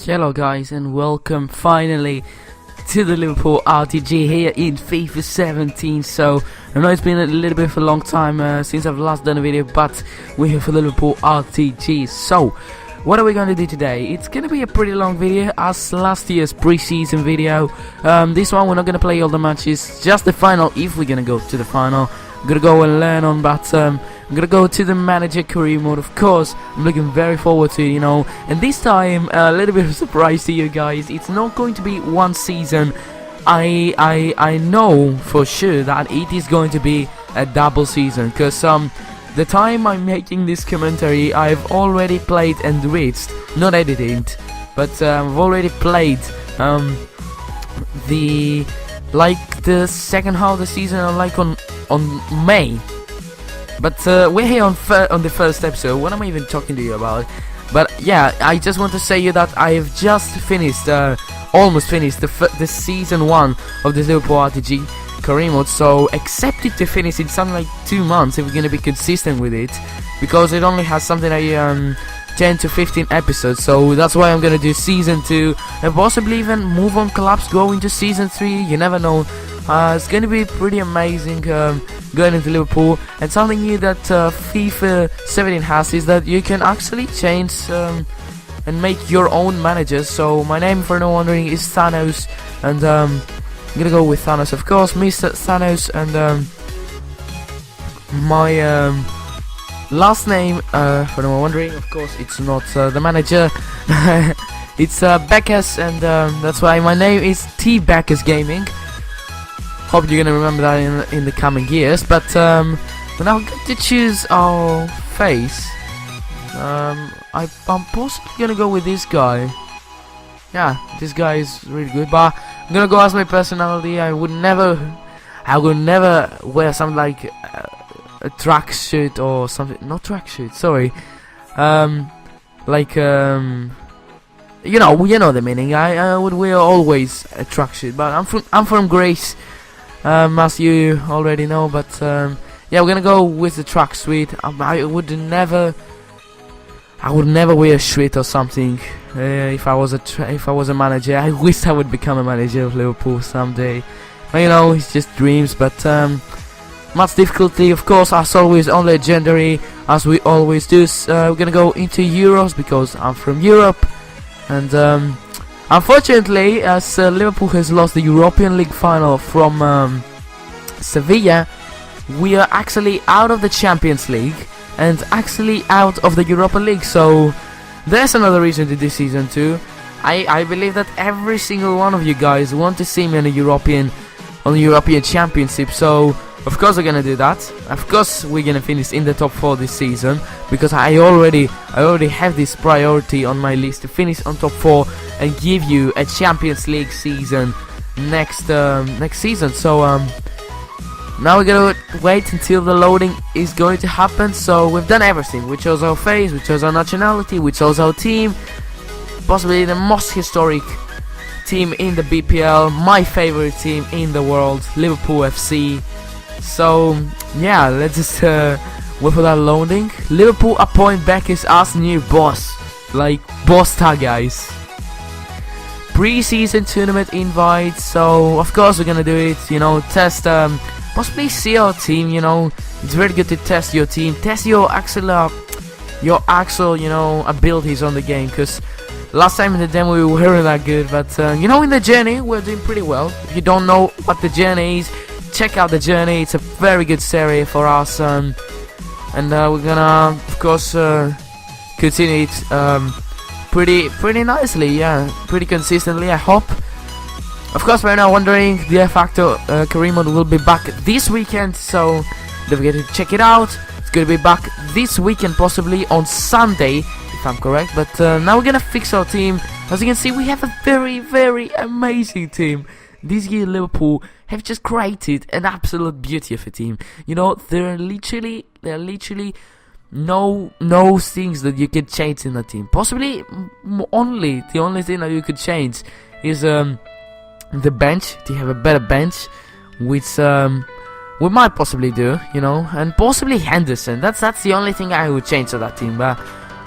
Hello guys, and welcome finally to the Liverpool RTG here in FIFA 17. So I know it's been a little bit of a long time since I've last done a video, but we're here for the Liverpool RTG. So what are we going to do today? It's going to be a pretty long video as last year's pre-season video. This one we're not going to play all the matches, just the final if we're going to go to the final. I'm going to go and learn on, but I'm gonna go to the manager career mode. Of course, I'm looking very forward to it, and this time a little bit of a surprise to you guys. It's not going to be one season. I know for sure that it is going to be a double season, because the time I'm making this commentary, I've already played and reached, not edited, but I've already played the second half of the season, like on May. But we're here on the first episode. What am I even talking to you about? But yeah, I just want to say you that I have just finished, almost finished the season 1 of the Liverpool RTG career mode. So expect it to finish in something like 2 months if we're gonna be consistent with it, because it only has something like 10 to 15 episodes. So that's why I'm gonna do season 2 and possibly even move on, collapse, go into season 3. You never know. It's going to be pretty amazing going into Liverpool, and something new that FIFA 17 has is that you can actually change and make your own managers. So my name, for no wondering, is Thanos, and I'm gonna go with Thanos, of course, Mr. Thanos, and my last name, for no wondering, of course, it's not the manager. It's Beckers, and that's why my name is T Beckers Gaming. Hope you're gonna remember that in the coming years. But we're now going to choose our face. I'm possibly gonna go with this guy. Yeah, this guy is really good. But I'm gonna go as my personality. I would never wear something like a tracksuit or something. Not tracksuit. Sorry. You know the meaning. I would wear always a tracksuit. But I'm from Greece. As you already know, but yeah, we're gonna go with the tracksuit. I would never wear a suit or something if I was a manager. I wish I would become a manager of Liverpool someday. But, it's just dreams. But much difficulty, of course, as always, on legendary, as we always do. We're gonna go into Euros because I'm from Europe, and unfortunately, as Liverpool has lost the European League final from Sevilla, we are actually out of the Champions League and actually out of the Europa League. So there's another reason to this season too. I believe that every single one of you guys want to see me on the European Championship. So of course we're gonna do that. Of course we're gonna finish in the top 4 this season, because I already have this priority on my list to finish on top 4 and give you a Champions League season next season. So now we're gonna wait until the loading is going to happen. So we've done everything. We chose our face, we chose our nationality, we chose our team, possibly the most historic team in the BPL, my favorite team in the world, Liverpool FC. So yeah, let's just wait for that loading. Liverpool appoint Beckers as new boss, like boss tag, guys. Pre-season tournament invite. So of course we're gonna do it. Test, possibly see our team. It's very good to test your team, test your actual abilities on the game. Because last time in the demo we weren't that good, but in the journey we're doing pretty well. If you don't know what the journey is, check out the journey. It's a very good series for us, and we're gonna, of course, continue it pretty nicely, yeah, pretty consistently, I hope. Of course, we're now wondering, the Factor career mode will be back this weekend, so don't forget to check it out. It's gonna be back this weekend, possibly on Sunday, if I'm correct. But now we're gonna fix our team. As you can see, we have a very, very amazing team. This year Liverpool have just created an absolute beauty of a team. There are literally no things that you can change in the team. Possibly the only thing that you could change is the bench. To have a better bench, which we might possibly do, and possibly Henderson. That's the only thing I would change to that team. But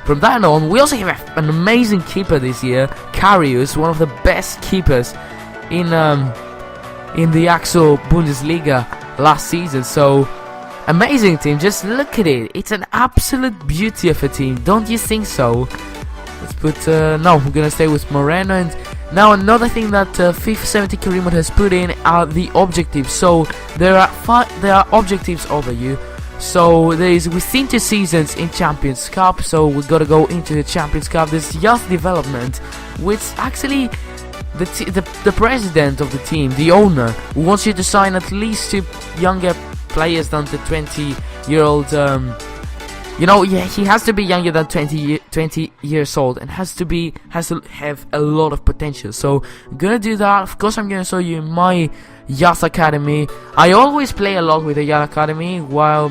from that on, we also have an amazing keeper this year. Karius, one of the best keepers in the actual Bundesliga last season. So amazing team, just look at it. It's an absolute beauty of a team, don't you think so? Let's put no, we're gonna stay with Moreno. And now another thing that FIFA 70 remote has put in are the objectives. So there are objectives over you. So there is within 2 seasons in Champions Cup. So we gotta go into the Champions Cup. There's youth development, which actually the president of the team, the owner, wants you to sign at least 2 younger players than the 20-year-old. You know, yeah, he has to be younger than 20 years old and has to have a lot of potential. So I'm gonna do that. Of course, I'm gonna show you my youth academy. I always play a lot with the youth academy. While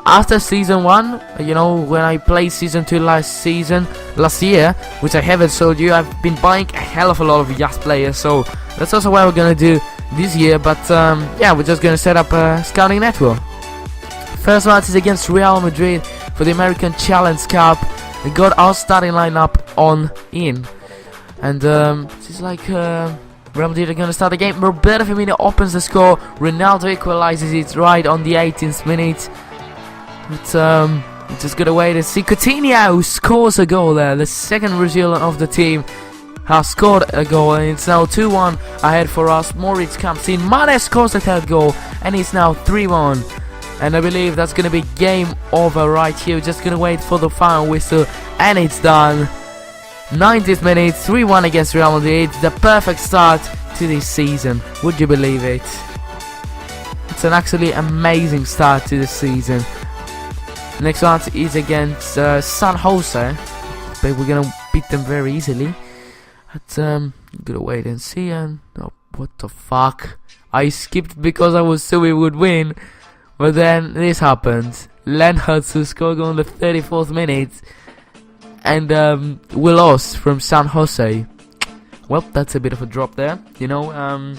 after season 1, you know, when I played season 2 last year, which I haven't showed you, I've been buying a hell of a lot of youth players. So that's also what we're gonna do this year. But yeah, we're just gonna set up a scouting network. First match is against Real Madrid for the American Challenge Cup. We got our starting lineup in, and this is like Real Madrid are gonna start the game. Roberto Firmino opens the score. Ronaldo equalizes it right on the 18th minute. It's just gotta wait and see. Coutinho scores a goal there. The second Brazilian of the team has scored a goal, and it's now 2-1 ahead for us. Moritz comes in. Mane scores the 3rd goal, and it's now 3-1. And I believe that's gonna be game over right here. We're just gonna wait for the final whistle, and it's done. 90th minute, 3-1 against Real Madrid. The perfect start to this season. Would you believe it? It's an actually amazing start to the season. Next one is against San Jose, but we're gonna beat them very easily. But I'm gonna wait and see. And oh, what the fuck? I skipped because I was sure we would win, but then this happened. Lenhart scored on the 34th minute, and we lost from San Jose. Well, that's a bit of a drop there, you know.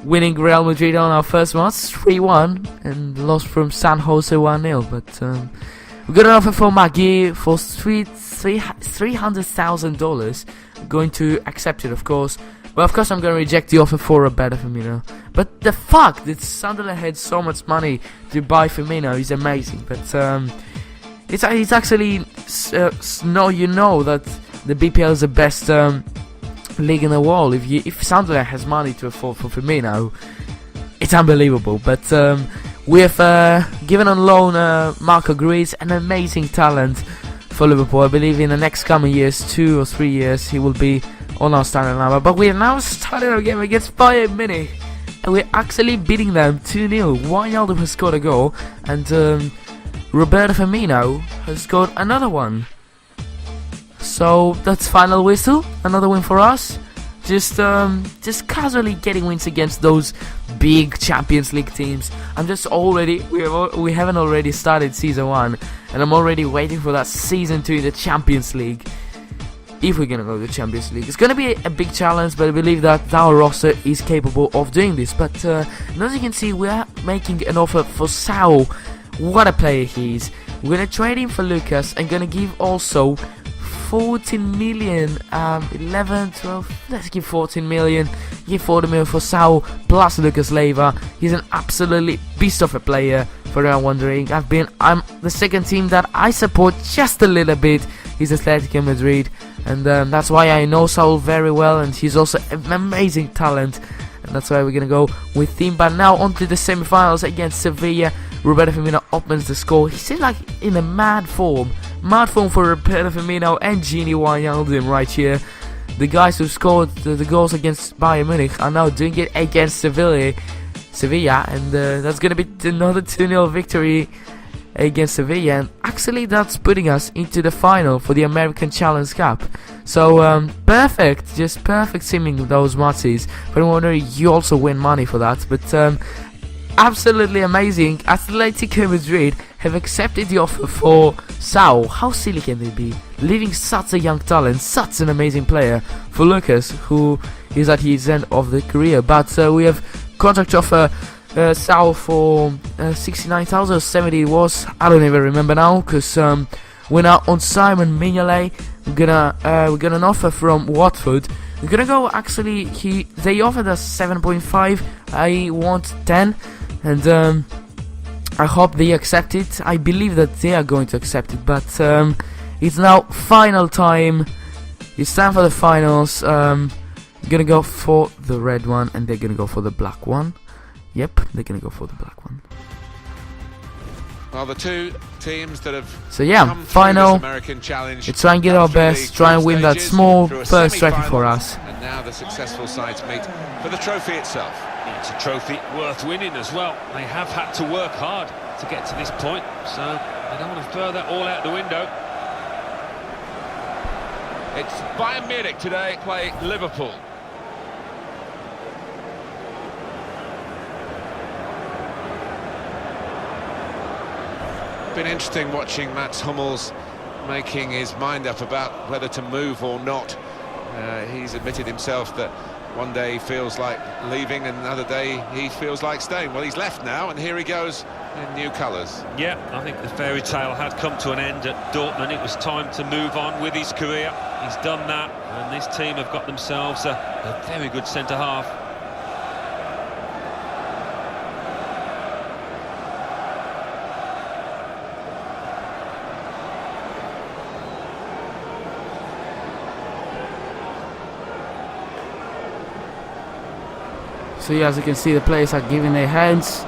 Winning Real Madrid on our first match 3-1 and lost from San Jose 1-0. But we got an offer for Magui for $300,000. Going to accept it, of course. But of course I'm going to reject the offer for Roberto Firmino. But the fact that Sunderland had so much money to buy Firmino is amazing. But it's actually you know that the BPL is the best league in the world. If Sunderland has money to afford for Firmino, it's unbelievable. But we have given on loan Marco Grease, an amazing talent for Liverpool. I believe in the next coming years, 2 or 3 years, he will be on our starting lineup. But we are now starting our game against Bayern Munich, and we're actually beating them 2-0. Wijnaldum has scored a goal, and Roberto Firmino has scored another one. So that's final whistle, another win for us. Just casually getting wins against those big Champions League teams. I'm just we haven't already started season 1, and I'm already waiting for that season 2 in the Champions League. If we're gonna go to the Champions League, it's gonna be a big challenge, but I believe that our roster is capable of doing this. But as you can see, we are making an offer for Sao. What a player he is. We're gonna trade him for Lucas, and gonna give also 14 million, 11, 12, let's give 14 million, give 40 million for Sao plus Lucas Leiva. He's an absolutely beast of a player, for anyone wondering. I'm the second team that I support just a little bit, is Atletico Madrid, and that's why I know Saul very well, and he's also an amazing talent, and that's why we're gonna go with him. But now on to the semi-finals against Sevilla. Roberto Firmino opens the score. He's in in a mad form for Roberto Firmino and Gini Wijnaldum right here. The guys who scored the goals against Bayern Munich are now doing it against Sevilla, and that's gonna be another 2-0 victory against Sevilla, and actually that's putting us into the final for the American Challenge Cup. So perfect, just perfect simming those matches. For anyone wondering, you also win money for that. But absolutely amazing. Atletico Madrid have accepted the offer for Sao. How silly can they be, leaving such a young talent, such an amazing player, for Lucas, who is at his end of the career. But we have contract offer Sao for 69,000 or 70 it was, I don't even remember now, because We're now on Simon Mignolet. We got an offer from Watford. We're gonna go. Actually, they offered us 7.5. I want 10, and I hope they accept it. I believe that they are going to accept it, but it's now final time. It's time for the finals. Gonna go for the red one, and they're gonna go for the black one. Yep, they're gonna go for the black one. Well, the two teams that have final. American challenge. Let's try and get our best, try and win that small first trophy for us. And now the successful sides meet for the trophy itself. It's a trophy worth winning as well. They have had to work hard to get to this point, so they don't want to throw that all out the window. It's Bayern Munich today play Liverpool. Been interesting watching Mats Hummels making his mind up about whether to move or not. He's admitted himself that one day he feels like leaving and another day he feels like staying. Well, he's left now, and here he goes in new colours. Yeah, I think the fairy tale had come to an end at Dortmund. It was time to move on with his career. He's done that, and this team have got themselves a very good centre-half. So yeah, as you can see, the players are giving their hands.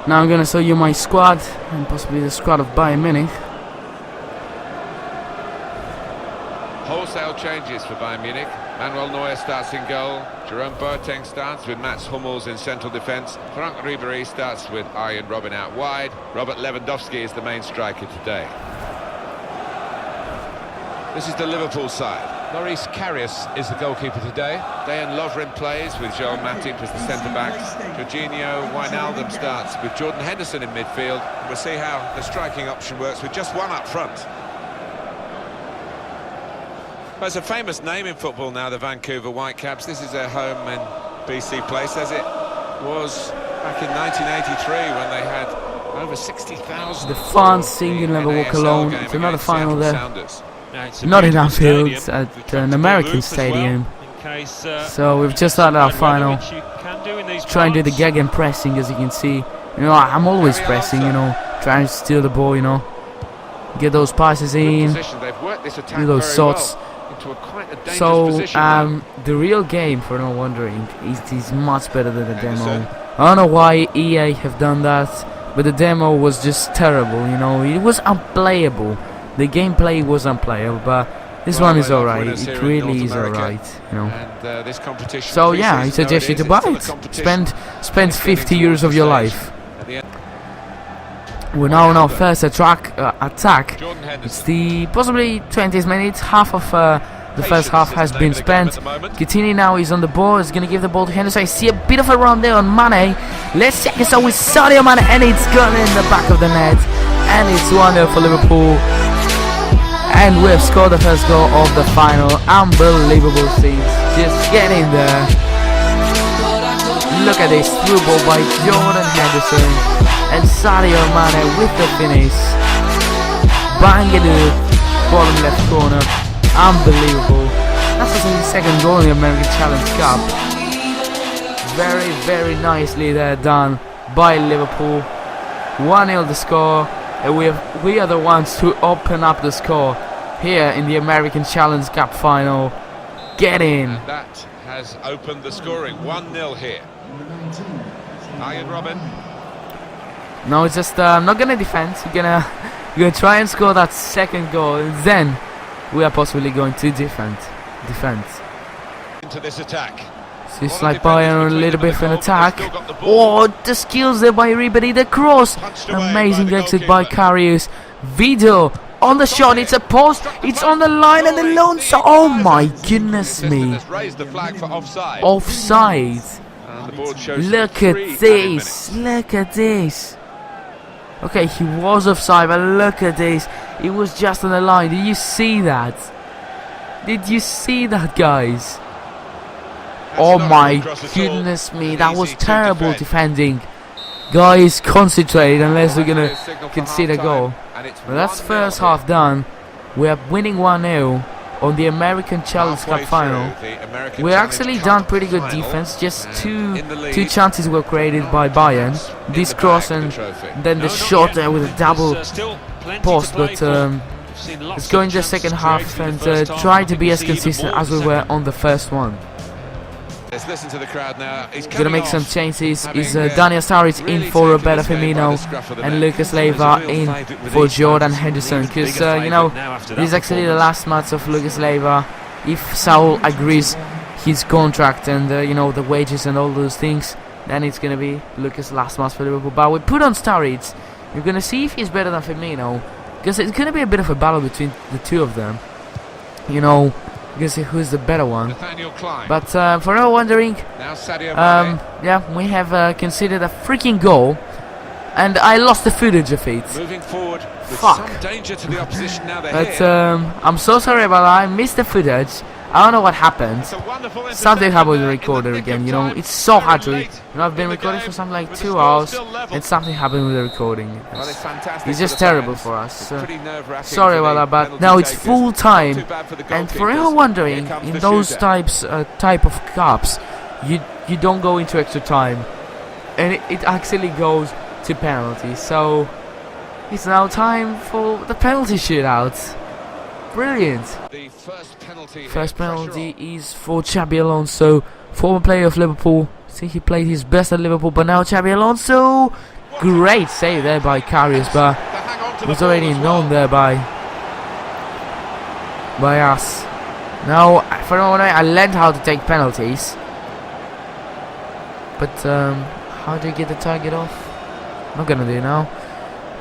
Now I'm gonna show you my squad, and possibly the squad of Bayern Munich. Wholesale changes for Bayern Munich. Manuel Neuer starts in goal. Jerome Boateng starts with Mats Hummels in central defence. Frank Ribéry starts with Arjen Robben out wide. Robert Lewandowski is the main striker today. This is the Liverpool side. Loris Karius is the goalkeeper today. Dejan Lovren plays with Joel Matip as the centre-backs. Jorginho Wijnaldum starts with Jordan Henderson in midfield. We'll see how the striking option works with just one up front. Well, it's a famous name in football now, the Vancouver Whitecaps. This is their home in BC Place, as it was back in 1983 when they had over 60,000. The fans singing Never Walk Alone. It's another final there. Not in Anfield, at an American stadium. So we've just had our final. Try and do the gegen pressing, as you can see. You know, I'm always pressing, you know, trying to steal the ball, you know. Get those passes in, do those shots. So, the real game, for no wondering, is much better than the demo. I don't know why EA have done that, but the demo was just terrible, you know. It was unplayable. The gameplay was unplayable, but this one is alright. It really is alright, you know. And, so yeah, I suggest you to buy it. Spend 50 euros of your life. We're now on our first attack. It's the possibly 20th minute. Half of the first half has been spent. Coutinho now is on the ball. He's gonna give the ball to Henderson. I see a bit of a run there on Mane. Let's check it out with Sadio Mane, and it's gone in the back of the net, and it's 1-0 for Liverpool. And we have scored the first goal of the final. Unbelievable scenes. Just get in there. Look at this through ball by Jordan Henderson. And Sadio Mane with the finish. Bang it in bottom left corner. Unbelievable. That's the second goal in the American Challenge Cup. Very, very nicely there done by Liverpool. 1-0 the score. And we are the ones to open up the score here in the American Challenge Cup final. Get in. And that has opened the scoring. 1-0 here. Arjen Robben. No, it's just I'm not gonna defend. You're gonna try and score that second goal. And then we are possibly going to defend. Into this attack. It's like Bayern a little bit of an attack. Oh, the skills there by Ribéry, the cross. Amazing exit by Karius. Video on the shot, it's a post, it's on the line, and Alonso. Oh my goodness me. Offside. Look at this. Okay, he was offside, but look at this. It was just on the line. Did you see that? Guys? Oh my goodness me, that was terrible defending. Guys, concentrate unless we're gonna concede a goal. And it's Well, that's 1-0 first here. half done. We are winning 1-0 on the American Challenge Cup Halfway final. through the American We Challenge actually Cup done pretty good final, defense. Just and two in the lead, chances were created by Bayern. in This the cross bag, the and trophy. then the No, not shot yet. there with a There's, double still plenty to post. play But for. We've seen lots let's of go into the chances second half created in and the first half, try and to I be think as we'll see even consistent more as in we the were second. on the first one. Let's listen to the crowd now. He's Gonna make some off, changes. Is having, Daniel Sturridge in really for taken Roberto this game by Firmino the scruff of the and neck. Lucas He's a Leiva real in favourite with for these Jordan fans. Henderson. He's a Because bigger you know, favourite now after that this is actually the performance. last match of Lucas Leiva. If Saul agrees his contract and you know, the wages and all those things, then it's gonna be Lucas' last match for Liverpool. But we put on Sturridge. We're gonna see if he's better than Firmino, because it's gonna be a bit of a battle between the two of them. You know, because who's the better one. Nathaniel Klein. But for anyone wondering, Now Sadio Mane. yeah, we have conceded a freaking goal, and I lost the footage of it. Moving forward with Fuck. some danger to the opposition now they're But here. I'm so sorry about that. I missed the footage. I don't know what happened. It's a wonderful Something interception happened with the there in recorder nick of again. You know, time. it's so hard to. Very You late know, I've been in the recording game, for something like with 2 the score hours, still level. and something happened with the recording. Well, it's fantastic It's for just the terrible fans. for us. It's pretty nerve-wracking Sorry for about the that, but penalty now it's takers. full Not time. too bad for the And for goalkeepers. anyone wondering, Here comes in the those shooter. type of cups, you don't go into extra time, and it actually goes to penalties. So it's now time for the penalty shootout. Brilliant. The first penalty, here, First pressure penalty on. is for Xabi Alonso, former player of Liverpool. I think he played his best at Liverpool, but now Xabi Alonso. Great save there by Karius, but They hang on to it was the ball already as known well. there by us. Now, for anyone wondering, I learned how to take penalties, but how do you get the target off? Not gonna do now.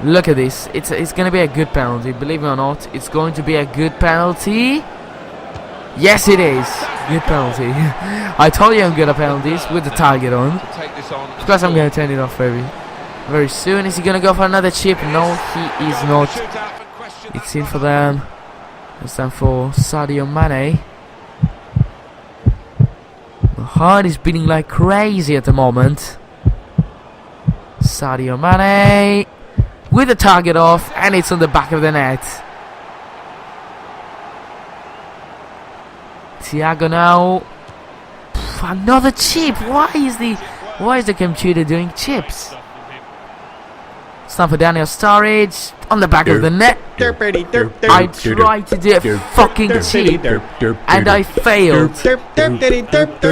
Look at this. It's gonna be a good penalty. Believe me or not, it's going to be a good penalty. Yes, it is. Good penalty. I told you I'm good at penalties with the target on. To take this on. Of course, I'm gonna turn it off very soon. Is he gonna go for another chip? No, he is not. Shootout for question It's that in for button. them. It's time for Sadio Mane. My heart is beating like crazy at the moment. Sadio Mane with the target off, and it's on the back of the net. Thiago now. Another chip. Why is the computer doing chips? It's time for Daniel Sturridge on the back of the net. I tried to do a fucking chip and I failed.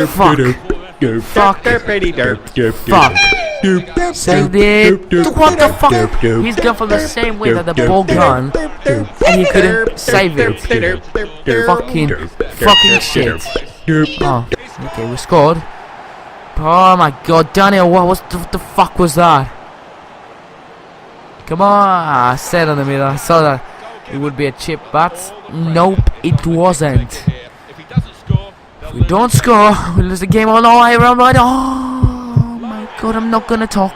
Fuck. Fuck. Fuck. Saved it. What the fuck? He's gone from the same way that the ball gone, and he couldn't save it. Fucking shit. Oh, okay, we scored. Oh my god, Daniel, what the fuck was that? Come on, I said on the middle, I saw that it would be a chip, but nope, it wasn't. If we don't score, we lose the game. Oh no, I run right. Oh my god, I'm not gonna talk.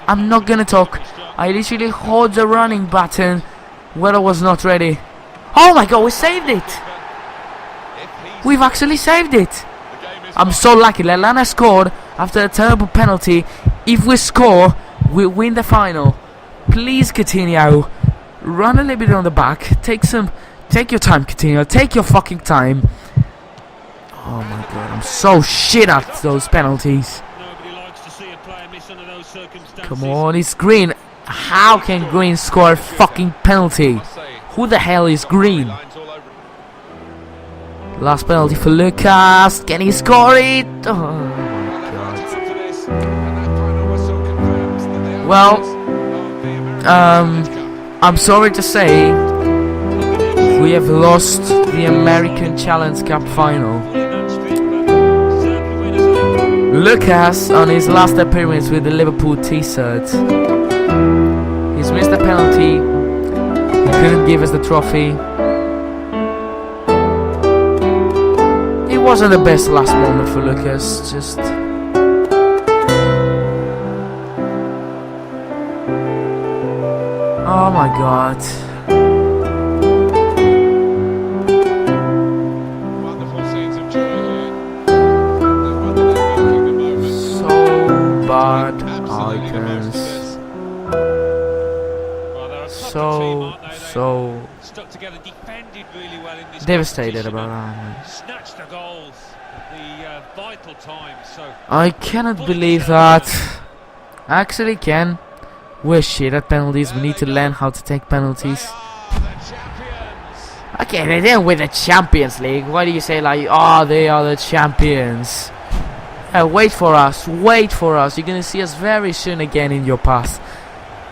I'm not gonna talk. I literally hold the running button when I was not ready. Oh my god, we saved it. We've actually saved it. I'm so lucky. Lallana scored after a terrible penalty. If we score, we win the final. Please, Coutinho, run a little bit on the back. Take your time, Coutinho. Take your fucking time. Oh my god, I'm so shit at those penalties. Nobody likes to see a player miss under those circumstances. Come on, it's Green. How can Green score a fucking penalty? Who the hell is Green? Last penalty for Lucas. Can he score it? Oh my god. Well, I'm sorry to say, we have lost the American Challenge Cup final. Lucas, on his last appearance with the Liverpool t-shirt, he's missed a penalty. He couldn't give us the trophy. It wasn't the best last moment for Lucas, just... Oh my god. So bad icons. so stuck together, defended really well in this devastated competition about and that. snatched the goals at the vital time. So I cannot believe that. I actually can. We're shit at penalties. We need to learn how to take penalties. Okay, they didn't win the Champions League. Why do you say like, oh, they are the champions? Wait for us. Wait for us. You're gonna see us very soon again in your path.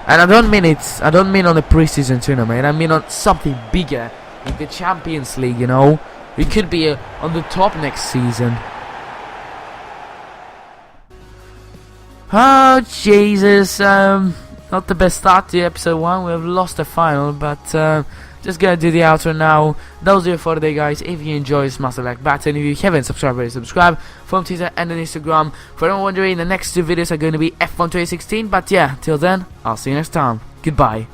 And I don't mean it. I don't mean on the preseason tournament. I mean on something bigger, like the Champions League. You know, we could be on the top next season. Oh Jesus! Not the best start to episode 1. We have lost the final, but just gonna do the outro now. That was it for today, guys. If you enjoyed, smash the like button. If you haven't subscribed, already subscribe from Twitter and on Instagram. For anyone wondering, the next 2 videos are going to be F1 2016. But yeah, till then, I'll see you next time. Goodbye.